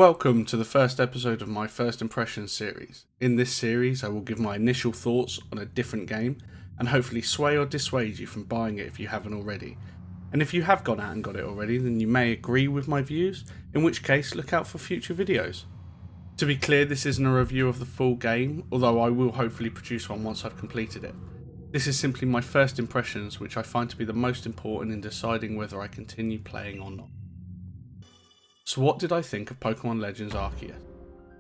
Welcome to the first episode of my First Impressions series. In this series I will give my initial thoughts on a different game and hopefully sway or dissuade you from buying it if you haven't already. And if you have gone out and got it already, then you may agree with my views, in which case look out for future videos. To be clear, this isn't a review of the full game, although I will hopefully produce one once I've completed it. This is simply my first impressions, which I find to be the most important in deciding whether I continue playing or not. So what did I think of Pokemon Legends Arceus?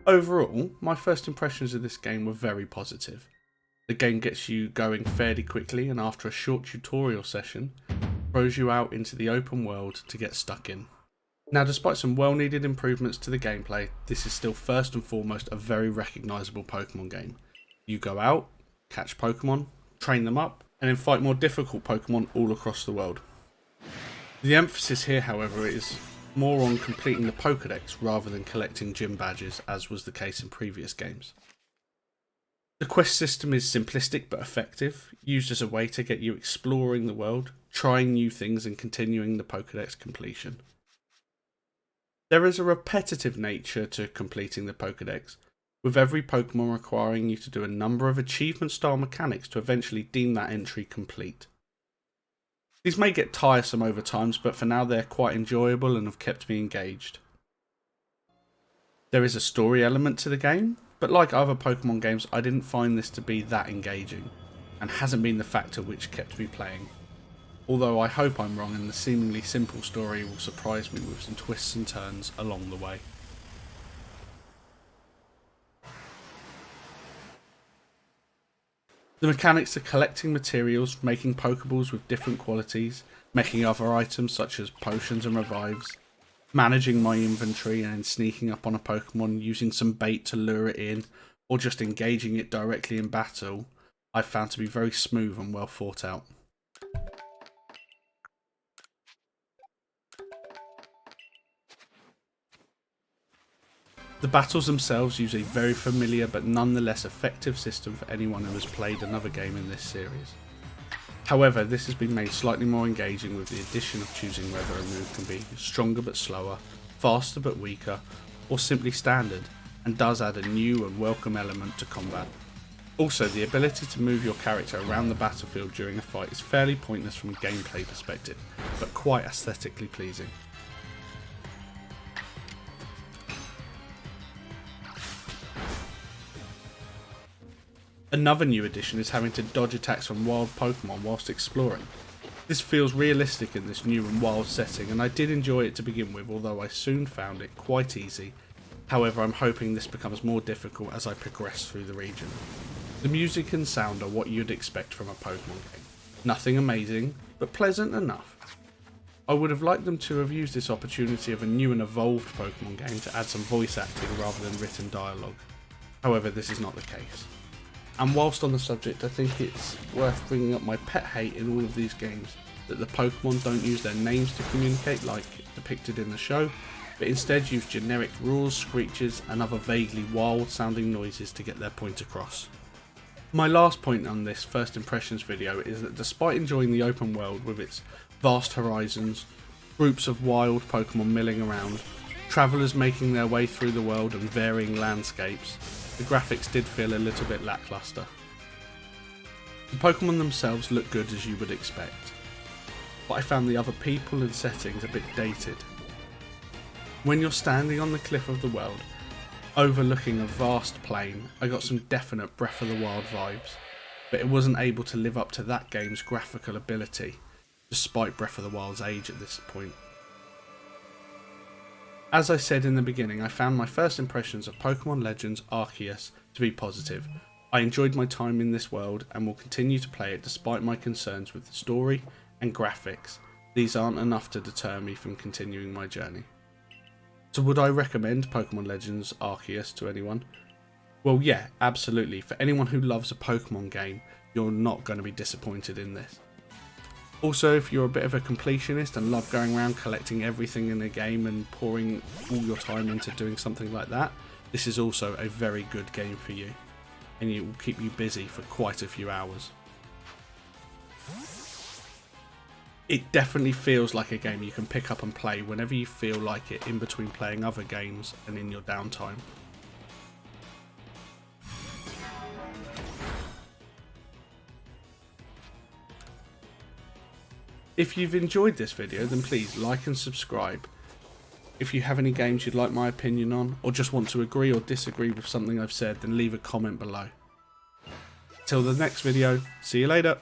Overall, my first impressions of this game were very positive. The game gets you going fairly quickly, and after a short tutorial session, throws you out into the open world to get stuck in. Now, despite some well-needed improvements to the gameplay, this is still first and foremost a very recognisable Pokemon game. You go out, catch Pokemon, train them up, and then fight more difficult Pokemon all across the world. The emphasis here, however, is more on completing the Pokédex rather than collecting gym badges, as was the case in previous games. The quest system is simplistic but effective, used as a way to get you exploring the world, trying new things and continuing the Pokédex completion. There is a repetitive nature to completing the Pokédex, with every Pokemon requiring you to do a number of achievement style mechanics to eventually deem that entry complete. These may get tiresome over times, but for now they're quite enjoyable and have kept me engaged. There is a story element to the game, but like other Pokemon games I didn't find this to be that engaging, and hasn't been the factor which kept me playing. Although I hope I'm wrong and the seemingly simple story will surprise me with some twists and turns along the way. The mechanics of collecting materials, making Pokeballs with different qualities, making other items such as potions and revives, managing my inventory and sneaking up on a Pokemon, using some bait to lure it in, or just engaging it directly in battle, I found to be very smooth and well thought out. The battles themselves use a very familiar but nonetheless effective system for anyone who has played another game in this series. However, this has been made slightly more engaging with the addition of choosing whether a move can be stronger but slower, faster but weaker, or simply standard, and does add a new and welcome element to combat. Also, the ability to move your character around the battlefield during a fight is fairly pointless from a gameplay perspective, but quite aesthetically pleasing. Another new addition is having to dodge attacks from wild Pokemon whilst exploring. This feels realistic in this new and wild setting, and I did enjoy it to begin with, although I soon found it quite easy. However, I'm hoping this becomes more difficult as I progress through the region. The music and sound are what you'd expect from a Pokemon game. Nothing amazing, but pleasant enough. I would have liked them to have used this opportunity of a new and evolved Pokemon game to add some voice acting rather than written dialogue. However, this is not the case. And whilst on the subject, I think it's worth bringing up my pet hate in all of these games, that the Pokemon don't use their names to communicate like depicted in the show, but instead use generic roars, screeches and other vaguely wild sounding noises to get their point across. My last point on this first impressions video is that despite enjoying the open world with its vast horizons, groups of wild Pokemon milling around, travellers making their way through the world and varying landscapes, the graphics did feel a little bit lackluster. The Pokemon themselves look good as you would expect, but I found the other people and settings a bit dated. When you're standing on the cliff of the world, overlooking a vast plain, I got some definite Breath of the Wild vibes, but it wasn't able to live up to that game's graphical ability, despite Breath of the Wild's age at this point. As I said in the beginning, I found my first impressions of Pokemon Legends Arceus to be positive. I enjoyed my time in this world and will continue to play it despite my concerns with the story and graphics. These aren't enough to deter me from continuing my journey. So would I recommend Pokemon Legends Arceus to anyone? Well, yeah, absolutely. For anyone who loves a Pokemon game, you're not going to be disappointed in this. Also, if you're a bit of a completionist and love going around collecting everything in a game and pouring all your time into doing something like that, this is also a very good game for you, and it will keep you busy for quite a few hours. it definitely feels like a game you can pick up and play whenever you feel like it, in between playing other games and in your downtime. If you've enjoyed this video, then please like and subscribe. If you have any games you'd like my opinion on, or just want to agree or disagree with something I've said, then leave a comment below. Till the next video, see you later.